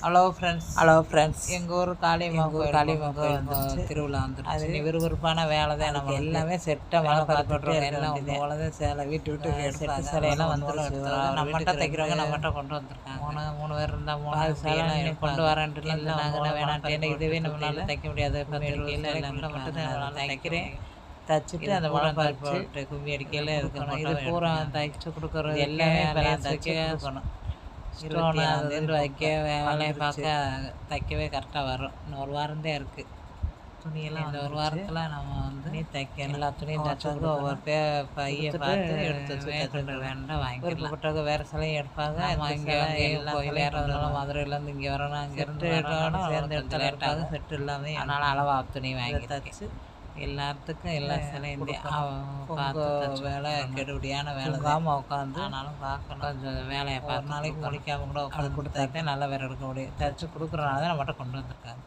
Hello friends. எங்கள் ஊர் காளியம்மன் கோயில் வந்துருச்சு. திருவிழா வந்துருச்சு. அது விறுவிறுப்பான வேலை தான். நம்ம எல்லாமே செட்டை மழை பார்த்துட்டு எல்லாம் ஒன்று சேலை வீட்டு செட்டு சேலையெல்லாம் வந்துருச்சு. நம்மகிட்ட தைக்கிறவங்க நம்மகிட்ட கொண்டு வந்திருக்காங்க. மூணு பேர் இருந்தால் 3 சேலை கொண்டு வரேன்ட்டு நாங்கள் வேணாட்டேன்னு இதுவே நம்மளால தைக்க முடியாது. மட்டும் தைக்கிறேன். தைச்சிட்டு அந்த மழை போட்டு கும்மி அடிக்கையில் இருக்கணும். இது பூரா தைச்சு கொடுக்குறது எல்லாமே தைக்க கொடுக்கணும். ஸ்டோன் வைக்க வேலையை பார்க்க தைக்கவே கரெக்டாக வரும். இன்னும் ஒரு வாரம் தான் இருக்குது. துணியெல்லாம் இந்த ஒரு வாரத்தில் நம்ம தைக்க எல்லா துணியும் தைச்சதுக்கு ஒவ்வொரு பையை பார்த்து எடுத்து வேண்டாம் வாங்கிட்டு வேறு சிலையும் எடுப்பாங்க. இங்கே கோயில் ஏறதுனால மதுரையிலேருந்து இங்கே வரணும். அங்கேருந்து சேர்ந்து இடத்துல எடுத்தாங்க. செட்டு இல்லாமல் அதனால் அளவாக துணி வாங்கி தைச்சு எல்லாத்துக்கும் எல்லா சிலையும் பார்த்து வேலை கெடுபடியான வேலை தான் உட்காந்து. ஆனாலும் பார்க்கணும். கொஞ்சம் வேலையை பார்த்து நாளைக்கு முடிக்காமல் கூட உட்காந்து கொடுத்தாக்கே நல்லா வேறு எடுக்க முடியும். தைச்சி கொடுக்குறனால தான் நம்மகிட்ட கொண்டு வந்திருக்காங்க.